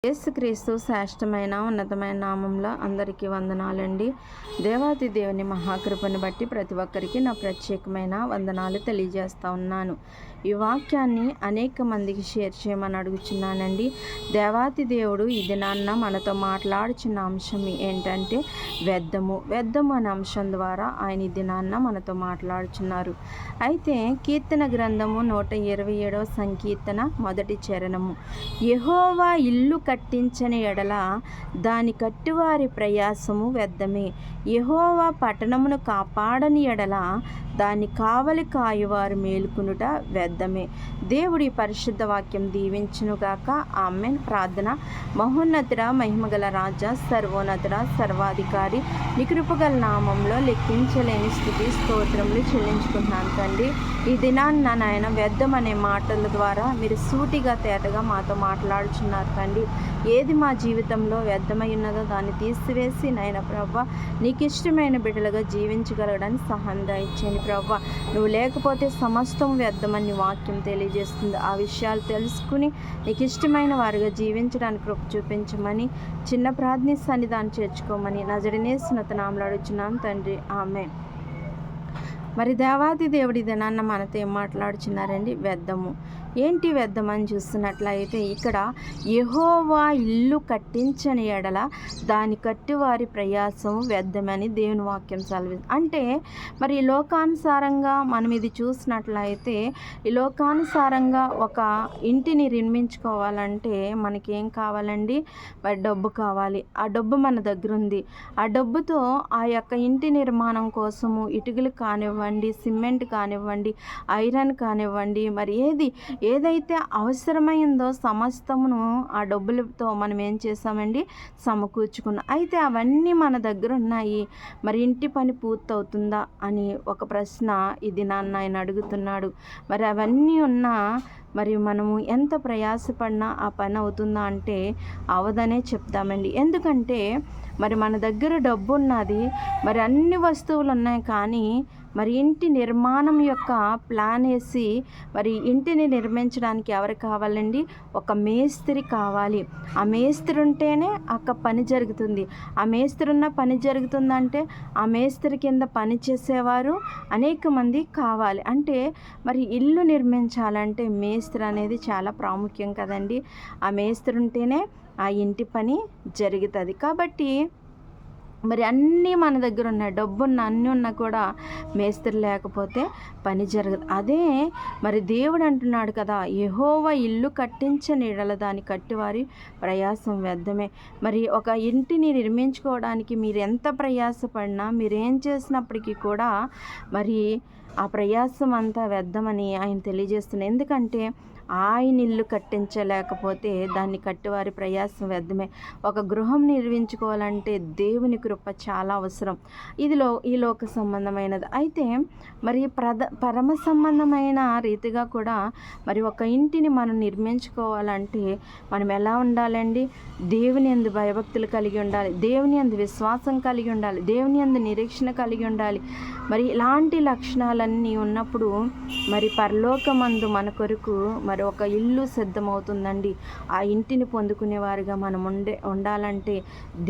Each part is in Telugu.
యేసుక్రీస్తు శ్రేష్టమైన ఉన్నతమైన నామంలో అందరికీ వందనాలండి. దేవాది దేవుని మహాకృపను బట్టి ప్రతి ఒక్కరికి నా ప్రత్యేకమైన వందనాలు తెలియజేస్తూ ఉన్నాను. ఈ వాక్యాన్ని అనేక మందికి షేర్ చేయమని అడుగుచున్నానండి. దేవాది దేవుడు ఈ దినాన్న మనతో మాట్లాడుచున్న అంశం ఏంటంటే వ్యర్థము అనే అంశం ద్వారా ఆయన ఈ దినాన్న మనతో మాట్లాడుచున్నారు. అయితే కీర్తన గ్రంథము 127వ సంకీర్తన మొదటి చరణము, యెహోవా ఇల్లు కట్టించని ఎడల దాని కట్టువారి ప్రయాసము వ్యర్థమే. యెహోవా పట్టణమును కాపాడని ఎడల దాన్ని కావలి కాయువారు మేలుకునుట వ్యర్థమే. దేవుడి పరిశుద్ధ వాక్యం దీవించునుగాక. ఆమెన్. ప్రార్థన. మహోన్నతుడ, మహిమగల రాజా, సర్వోన్నతుడ, సర్వాధికారి, నీ కృపగల నామంలో లెక్కించలేని స్థుతి స్తోత్రములు చెల్లించుకుంటున్నాను తండ్రి. ఈ దినాన్న నాయన వ్యర్థం అనే మాటల ద్వారా మీరు సూటిగా తేటగా మాతో మాట్లాడుచున్నారు తండ్రి. ఏది మా జీవితంలో వ్యర్థమై ఉన్నదో దాన్ని తీసివేసి నాయన ప్రభా నీకు ఇష్టమైన బిడ్డలుగా జీవించగలగడానికి సహాయం దయచేయండి ప్రభా. నువ్వు లేకపోతే సమస్తం వ్యర్థమని వాక్యం తెలియజేస్తుంది. ఆ విషయాలు తెలుసుకుని నీకు ఇష్టమైన వారిగా జీవించడానికి కృప చూపించమని చిన్న ప్రార్థన సన్నిధానం చేర్చుకోమని నజరేయునేసు నామములో అడుగుచున్నాను తండ్రి. ఆమేన్. మరి దేవాది దేవుడి దినాన్న మనతో ఏం మాట్లాడుచున్నారండి? వ్యర్థము. ఏంటి వ్యర్థం అని చూస్తున్నట్లయితే ఇక్కడ యెహోవా ఇల్లు కట్టించని ఎడల దాని కట్టువారి ప్రయాసం వ్యర్థమని దేవుని వాక్యం అంటే మరి ఈ లోకానుసారంగా మనం ఇది చూసినట్లయితే ఈ లోకానుసారంగా ఒక ఇంటిని నిర్మించుకోవాలంటే మనకి ఏం కావాలండి? మరి డబ్బు కావాలి. ఆ డబ్బు మన దగ్గర ఉంది. ఆ డబ్బుతో ఆ యొక్క ఇంటి నిర్మాణం కోసము ఇటుకలు కానివ్వండి, సిమెంట్ కానివ్వండి, ఐరన్ కానివ్వండి, మరి ఏదైతే అవసరమైందో సమస్తమును ఆ డబ్బులతో మనం ఏం చేసామండి? సమకూర్చుకున్నాం. అయితే అవన్నీ మన దగ్గర ఉన్నాయి, మరి ఇంటి పని పూర్తవుతుందా అని ఒక ప్రశ్న ఇది నాన్న ఆయన అడుగుతున్నాడు. మరి అవన్నీ ఉన్నా మరి మనము ఎంత ప్రయాసపడినా ఆ పని అవుతుందా అంటే అవదనే చెప్తామండి. ఎందుకంటే మరి మన దగ్గర డబ్బు ఉన్నది, మరి అన్ని వస్తువులు ఉన్నాయి, కానీ మరి ఇంటి నిర్మాణం యొక్క ప్లాన్ వేసి మరి ఇంటిని నిర్మించడానికి ఎవరు కావాలండి? ఒక మేస్త్రి కావాలి. ఆ మేస్త్రి ఉంటేనే అక్కడ పని జరుగుతుంది. ఆ మేస్త్రి ఉన్న పని జరుగుతుందంటే ఆ మేస్త్రి కింద పని చేసేవారు అనేక మంది కావాలి. అంటే మరి ఇల్లు నిర్మించాలంటే మేస్త్రి అనేది చాలా ప్రాముఖ్యం కదండి. ఆ మేస్త్రి ఉంటేనే ఆ ఇంటి పని జరుగుతుంది. కాబట్టి మరి అన్నీ మన దగ్గర ఉన్నాయి, డబ్బున్న అన్నీ ఉన్నా కూడా మేస్త్రి లేకపోతే పని జరగదు. అదే మరి దేవుడు అంటున్నాడు కదా, యెహోవా ఇల్లు కట్టించని ఎడల దాని కట్టువారి ప్రయాసం వ్యర్థమే. మరి ఒక ఇంటిని నిర్మించుకోవడానికి మీరు ఎంత ప్రయాసపడినా, మీరేం చేసినప్పటికీ కూడా మరి ఆ ప్రయాసం అంతా వ్యర్థమని ఆయన తెలియజేస్తున్నారు. ఎందుకంటే ఆయన ఇల్లు కట్టించలేకపోతే దాన్ని కట్టువారి ప్రయాసం వ్యర్థమే. ఒక గృహం నిర్మించుకోవాలంటే దేవుని కృప చాలా అవసరం. ఈ లోక సంబంధమైనది. అయితే మరి పరమ సంబంధమైన రీతిగా కూడా మరి ఒక ఇంటిని మనం నిర్మించుకోవాలంటే మనం ఎలా ఉండాలండి? దేవుని యందు భయభక్తులు కలిగి ఉండాలి, దేవుని యందు విశ్వాసం కలిగి ఉండాలి, దేవుని యందు నిరీక్షణ కలిగి ఉండాలి. మరి ఇలాంటి లక్షణాలన్నీ ఉన్నప్పుడు మరి పరలోకమందు మన కొరకు మరి ఒక ఇల్లు సిద్ధమవుతుందండి. ఆ ఇంటిని పొందుకునేవారుగా మనం ఉండాలంటే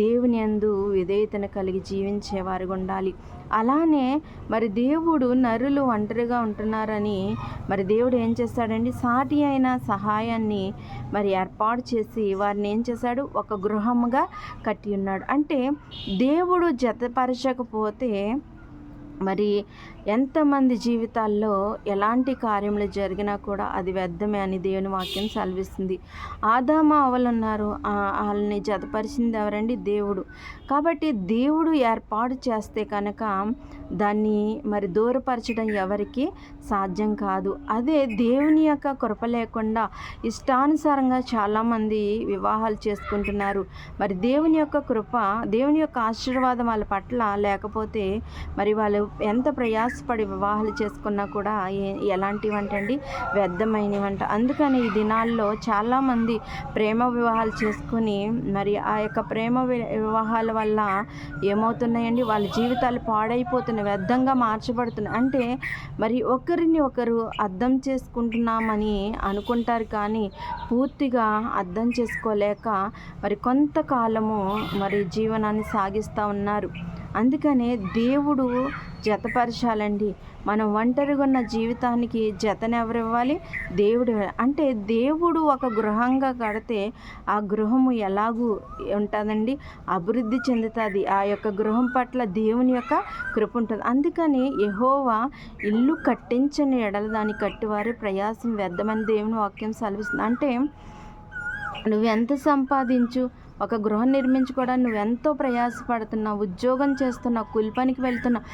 దేవుని యందు విధేయతను కలిగి జీవించేవారుగా ఉండాలి. అలానే మరి దేవుడు నరులు ఒంటరిగా ఉంటున్నారని మరి దేవుడు ఏం చేస్తాడండి? సాటి అయిన సహాయాన్ని మరి ఏర్పాటు చేసి వారిని ఏం చేశాడు? ఒక గృహముగా కట్టి ఉన్నాడు. అంటే దేవుడు జతపరచకపోతే మరి ఎంతమంది జీవితాల్లో ఎలాంటి కార్యములు జరిగినా కూడా అది వ్యర్థమే అని దేవుని వాక్యం సెలవిస్తుంది. ఆదాము అవ్వలు ఉన్నారు, వాళ్ళని జతపరిచింది ఎవరండి? దేవుడు. కాబట్టి దేవుడు ఏర్పాటు చేస్తే కనుక దాన్ని మరి దూరపరచడం ఎవరికి సాధ్యం కాదు. అదే దేవుని యొక్క కృప లేకుండా ఇష్టానుసారంగా చాలామంది వివాహాలు చేసుకుంటున్నారు. మరి దేవుని యొక్క కృప, దేవుని యొక్క ఆశీర్వాదం వాళ్ళ పట్ల లేకపోతే మరి వాళ్ళు ఎంత ప్రయాస ప్రయాసపడి వివాహాలు చేసుకున్నా కూడా ఎలాంటివంటండి, వ్యర్థమైనవంట. అందుకని ఈ దినాల్లో చాలామంది ప్రేమ వివాహాలు చేసుకుని మరి ఆ యొక్క ప్రేమ వివాహాల వల్ల ఏమవుతున్నాయండి, వాళ్ళ జీవితాలు పాడైపోతున్నాయి, వ్యర్థంగా మార్చబడుతున్నాయి. అంటే మరి ఒకరిని ఒకరు అర్థం చేసుకుంటున్నామని అనుకుంటారు, కానీ పూర్తిగా అర్థం చేసుకోలేక మరి కొంతకాలము మరి జీవనాన్ని సాగిస్తూ ఉన్నారు. అందుకనే దేవుడు జతపరచాలండి. మనం ఒంటరిగా ఉన్న జీవితానికి జతనెవరివ్వాలి? దేవుడు. అంటే దేవుడు ఒక గృహంగా కడితే ఆ గృహము ఎలాగూ ఉంటుందండి, అభివృద్ధి చెందుతుంది. ఆ యొక్క గృహం పట్ల దేవుని యొక్క కృప ఉంటుంది. అందుకని యెహోవా ఇల్లు కట్టించని ఎడల దాన్ని కట్టువారి ప్రయాసం వ్యర్థమని దేవుని వాక్యం సెలవిస్తుంది. అంటే నువ్వెంత సంపాదించు, ఒక గృహం నిర్మించుకోవడానికి నువ్వెంతో ప్రయాసపడుతున్నావు, ఉద్యోగం చేస్తున్నావు, కూలి పనికి వెళ్తున్నావు,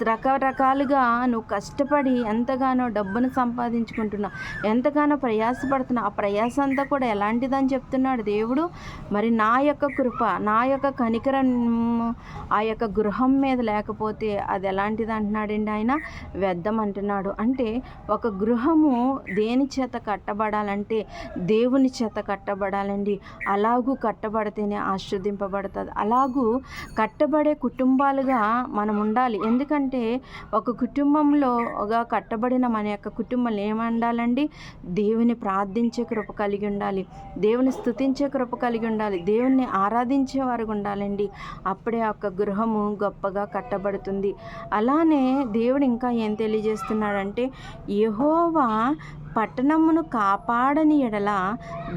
రకరకాలుగా నువ్వు కష్టపడి ఎంతగానో డబ్బును సంపాదించుకుంటున్నావు, ఎంతగానో ప్రయాసపడుతున్నావు. ఆ ప్రయాస అంతా కూడా ఎలాంటిదని చెప్తున్నాడు దేవుడు. మరి నా యొక్క కృప, నా యొక్క కనికరం ఆ యొక్క గృహం మీద లేకపోతే అది ఎలాంటిది అంటున్నాడండి ఆయన? వ్యర్థం అంటున్నాడు. అంటే ఒక గృహము దేని చేత కట్టబడాలంటే దేవుని చేత కట్టబడాలండి. అలాగూ కట్టబడితేనే ఆశీర్వదింపబడుతుంది. అలాగూ కట్టబడే కుటుంబాలుగా మనం ఉండాలి. ఎందుకంటే ఒక కుటుంబంలో కట్టబడిన మన యొక్క కుటుంబం ఏమండాలండి? దేవుని ప్రార్థించే కృప కలిగి ఉండాలి, దేవుని స్తుతించే కృప కలిగి ఉండాలి, దేవుణ్ణి ఆరాధించే వారు ఉండాలండి. అప్పుడే ఆ యొక్క గృహము గొప్పగా కట్టబడుతుంది. అలానే దేవుడు ఇంకా ఏం తెలియజేస్తున్నాడంటే, యెహోవా పట్టణమును కాపాడని ఎడల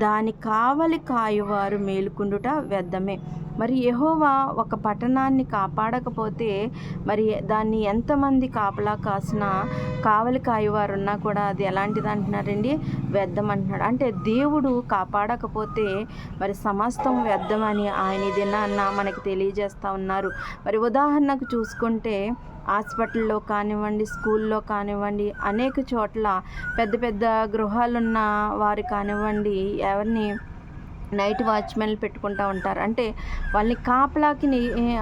దాని కావలి కాయువారు మేలుకుండుట వ్యర్థమే. మరి యెహోవా ఒక పట్టణాన్ని కాపాడకపోతే మరి దాన్ని ఎంతమంది కాపలా కాసిన కావలి కాయువారు ఉన్నా కూడా అది ఎలాంటిది అంటున్నారండి? వ్యర్థం అంటున్నాడు. అంటే దేవుడు కాపాడకపోతే మరి సమస్తం వ్యర్థమని ఆయన దినాన్న మనకి తెలియజేస్తూ ఉన్నారు. మరి ఉదాహరణకు చూసుకుంటే హాస్పిటల్లో కానివ్వండి, స్కూల్లో కానివ్వండి, అనేక చోట్ల పెద్ద పెద్ద గృహాలున్న వారు కానివ్వండి, ఎవరిని నైట్ వాచ్మెన్లు పెట్టుకుంటూ ఉంటారు. అంటే వాళ్ళని కాపలాకి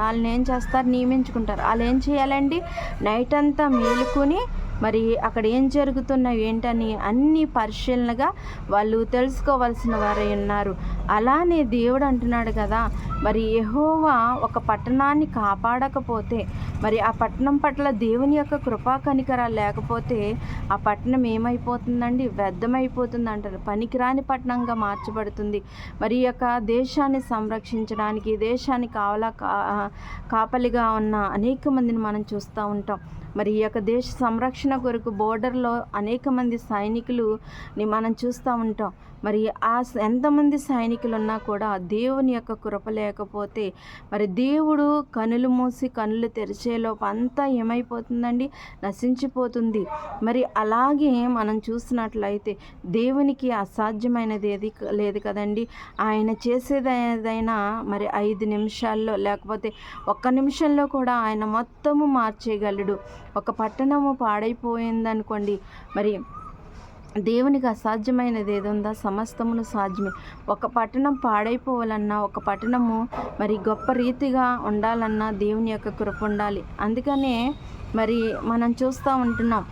వాళ్ళని ఏం చేస్తారు? నియమించుకుంటారు. వాళ్ళు ఏం చేయాలండి? నైట్ అంతా మేలుకొని మరి అక్కడ ఏం జరుగుతున్నాయి ఏంటని అన్ని పరిశీలనగా వాళ్ళు తెలుసుకోవాల్సిన వారై ఉన్నారు. అలానే దేవుడు అంటున్నాడు కదా, మరి యెహోవా ఒక పట్టణాన్ని కాపాడకపోతే మరి ఆ పట్టణం పట్ల దేవుని యొక్క కృపా కనికరాలు లేకపోతే ఆ పట్టణం ఏమైపోతుందండి? వ్యర్థమైపోతుంది అంటారు. పనికిరాని పట్టణంగా మార్చబడుతుంది. మరి ఈ యొక్క దేశాన్ని సంరక్షించడానికి, దేశాన్ని కాపలిగా ఉన్న అనేక మందిని మనం చూస్తూ ఉంటాం. మరి ఈ యొక్క దేశ సంరక్షణ కొరకు బోర్డర్లో అనేక మంది సైనికులని మనం చూస్తూ ఉంటాం. మరి ఎంతమంది సైనికులు ఉన్నా కూడా దేవుని యొక్క కృప లేకపోతే మరి దేవుడు కనులు మూసి కనులు తెరిచేలోపు అంతా ఏమైపోతుందండి? నశించిపోతుంది. మరి అలాగే మనం చూసినట్లయితే దేవునికి అసాధ్యమైనది ఏది లేదు కదండి. ఆయన చేసేదైనా మరి 5 నిమిషాల్లో లేకపోతే 1 నిమిషంలో కూడా ఆయన మొత్తము మార్చేయగలడు. ఒక పట్టణము పాడైపోయిందనుకోండి, మరి దేవునికి అసాధ్యమైనది ఏది ఉందా? సమస్తమును సాధ్యమే. ఒక పట్టణం పాడైపోవాలన్నా, ఒక పట్టణము మరి గొప్ప రీతిగా ఉండాలన్నా దేవుని యొక్క కృప ఉండాలి. అందుకనే మరి మనం చూస్తూ ఉంటున్నాం,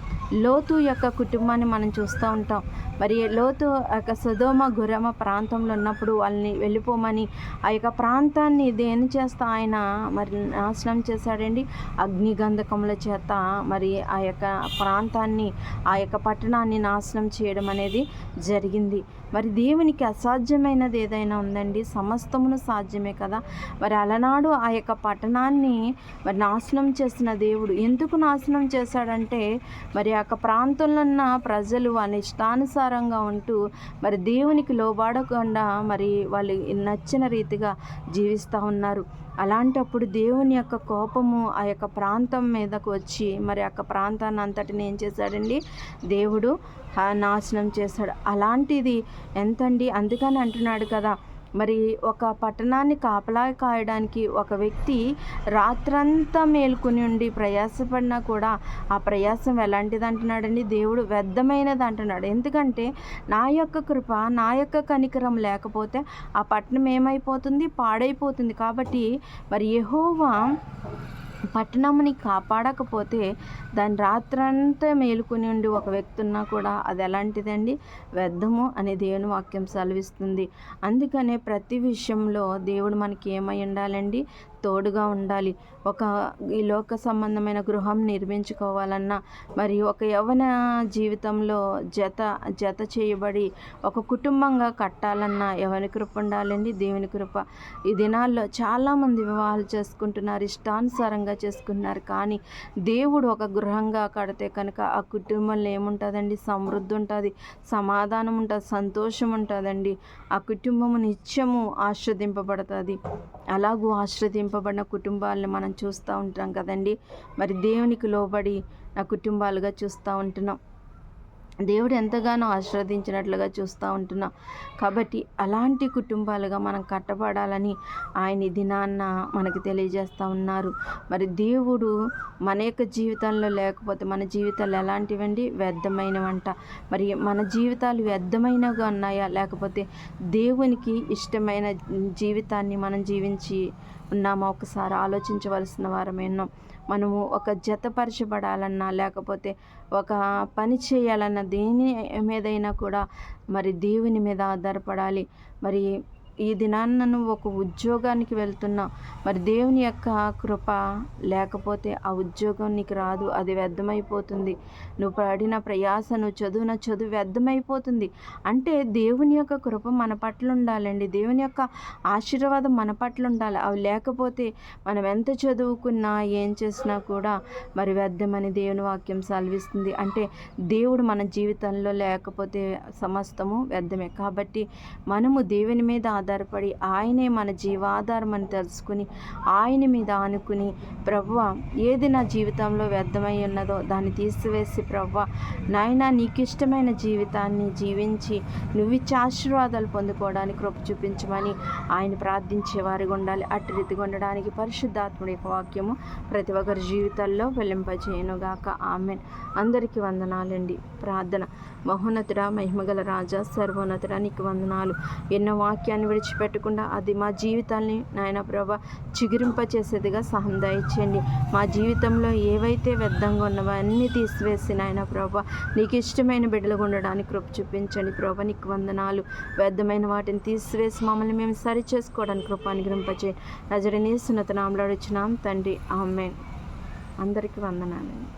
లోతు యొక్క కుటుంబాన్ని మనం చూస్తూ ఉంటాం. మరి లోతు యొక్క సొదొమ గొమొర్రా ప్రాంతంలో ఉన్నప్పుడు వాళ్ళని వెళ్ళిపోమని ఆ యొక్క ప్రాంతాన్ని దేని చేస్తా ఆయన మరి నాశనం చేశాడండి? అగ్నిగంధకముల చేత మరి ఆ యొక్క ప్రాంతాన్ని, ఆ యొక్క పట్టణాన్ని నాశనం చేయడం అనేది జరిగింది. మరి దేవునికి అసాధ్యమైనది ఏదైనా ఉందండి? సమస్తమును సాధ్యమే కదా. మరి అలనాడు ఆ యొక్క పట్టణాన్ని మరి నాశనం చేసిన దేవుడు ఎందుకు నాశనం చేశాడంటే, మరి ఆ యొక్క ప్రాంతంలో ఉన్న ప్రజలు వాళ్ళ ఇష్టానుసారంగా ఉంటూ మరి దేవునికి లోబడకుండా మరి వాళ్ళు నచ్చిన రీతిగా జీవిస్తూ ఉన్నారు. అలాంటప్పుడు దేవుని యొక్క కోపము ఆ యొక్క ప్రాంతం మీదకు వచ్చి మరి ఆ యొక్క ప్రాంతాన్ని అంతటిని ఏం చేశాడండి? దేవుడు నాశనం చేశాడు. అలాంటిది ఎంతండి? అందుకని అంటున్నాడు కదా, మరి ఒక పట్టణాన్ని కాపలా కాయడానికి ఒక వ్యక్తి రాత్రంతా మేల్కొని ఉండి ప్రయాసపడినా కూడా ఆ ప్రయాసం ఎలాంటిది అంటున్నాడండి? దేవుడు వ్యర్థమైనది అంటున్నాడు. ఎందుకంటే నా యొక్క కృప, నా యొక్క కనికరం లేకపోతే ఆ పట్టణం ఏమైపోతుంది? పాడైపోతుంది. కాబట్టి మరి యెహోవా పట్టణముని కాపాడకపోతే దాని రాత్రంతా మేలుకొని ఉండి ఒక వ్యక్తి ఉన్నా కూడా అది ఎలాంటిదండి? వ్యర్థము అని దేవుని వాక్యం సెలవిస్తుంది. అందుకనే ప్రతి విషయంలో దేవుడు మనకి ఏమై ఉండాలండి? తోడుగా ఉండాలి. ఒక ఈ లోక సంబంధమైన గృహం నిర్మించుకోవాలన్నా, మరియు ఒక యవ్వన జీవితంలో జత చేయబడి ఒక కుటుంబంగా కట్టాలన్నా ఎవరి కృప ఉండాలండి? దేవుని కృప. ఈ దినాల్లో చాలామంది వివాహాలు చేసుకుంటున్నారు, ఇష్టానుసారంగా చేసుకుంటున్నారు. కానీ దేవుడు ఒక గృహంగా కడితే కనుక ఆ కుటుంబంలో ఏముంటుందండి? సమృద్ధి ఉంటుంది, సమాధానం ఉంటుంది, సంతోషం ఉంటుందండి. ఆ కుటుంబము నిత్యము ఆశీర్వదింపబడుతుంది. అలాగూ ఆశీర్వదింపబడిన కుటుంబాలను మనం చూస్తూ ఉంటాం కదండి. మరి దేవునికి లోబడి నా కుటుంబాలుగా చూస్తూ ఉంటున్నాం. దేవుడు ఎంతగానో ఆశీర్వదించినట్లుగా చూస్తూ ఉంటున్నాం. కాబట్టి అలాంటి కుటుంబాలుగా మనం కట్టబడాలని ఆయన ఈ దినాన్న మనకి తెలియజేస్తూ ఉన్నారు. మరి దేవుడు మన యొక్క జీవితంలో లేకపోతే మన జీవితాలు ఎలాంటివండి? వ్యర్థమైనవంట. మరి మన జీవితాలు వ్యర్థమైనగా ఉన్నాయా, లేకపోతే దేవునికి ఇష్టమైన జీవితాన్ని మనం జీవించి ఉన్నామా? ఒకసారి ఆలోచించవలసిన వారమేనో. మనము ఒక జతపరచబడాలన్నా, లేకపోతే ఒక పని చేయాలన్నా, దేని మీదైనా కూడా మరి దేవుని మీద ఆధారపడాలి. మరి ఈ దినాన్న నువ్వు ఒక ఉద్యోగానికి వెళ్తున్నావు, మరి దేవుని యొక్క కృప లేకపోతే ఆ ఉద్యోగం నీకు రాదు, అది వ్యర్థమైపోతుంది. నువ్వు పడిన ప్రయాస, నువ్వు చదువున చదువు వ్యర్థమైపోతుంది. అంటే దేవుని యొక్క కృప మన పట్ల ఉండాలండి, దేవుని యొక్క ఆశీర్వాదం మన పట్ల ఉండాలి. అవి లేకపోతే మనం ఎంత చదువుకున్నా ఏం చేసినా కూడా మరి వ్యర్థమని దేవుని వాక్యం సెలవిస్తుంది. అంటే దేవుడు మన జీవితంలో లేకపోతే సమస్తము వ్యర్థమే. కాబట్టి మనము దేవుని మీద ఆధారపడి ఆయనే మన జీవాధారం అని తెలుసుకుని ఆయన మీద ఆనుకుని, ప్రభువా ఏది నా జీవితంలో వ్యర్థమై ఉన్నదో దాన్ని తీసివేసి, ప్రభువా నాయనా నీకు ఇష్టమైన జీవితాన్ని జీవించి నువ్విచ్చే ఆశీర్వాదాలు పొందుకోవడానికి కృప చూపించమని ఆయన ప్రార్థించే వారిగా ఉండాలి. అట్టి రీతిగా ఉండడానికి పరిశుద్ధాత్ముడి యొక్క వాక్యము ప్రతి ఒక్కరి జీవితాల్లో వెల్లింపజేయునుగాక. ఆమేన్. అందరికీ వందనాలండి. ప్రార్థన. మహోన్నతుడా, మహిమగల రాజా, సర్వోన్నతుడా నీకు వందనాలు. ఎన్నో వాక్యాన్ని విడిచిపెట్టకుండా అది మా జీవితాన్ని నాయన ప్రభా చిగురింపచేసేదిగా సహాయం దయచేయండి. మా జీవితంలో ఏవైతే వ్యర్థంగా ఉన్నవో అన్నీ తీసివేసి నాయన ప్రభా నీకు ఇష్టమైన బిడ్డలుగా ఉండడానికి కృప చూపించండి. ప్రభా నీకు వందనాలు. వ్యర్థమైన వాటిని తీసివేసి మమ్మల్ని మేము సరి చేసుకోవడానికి కృప అనుగ్రహింపచేయండి. నజరేయుని యేసు నామములో అడుగుచున్నాం తండ్రి. ఆమేన్. అందరికీ వందనాలండి.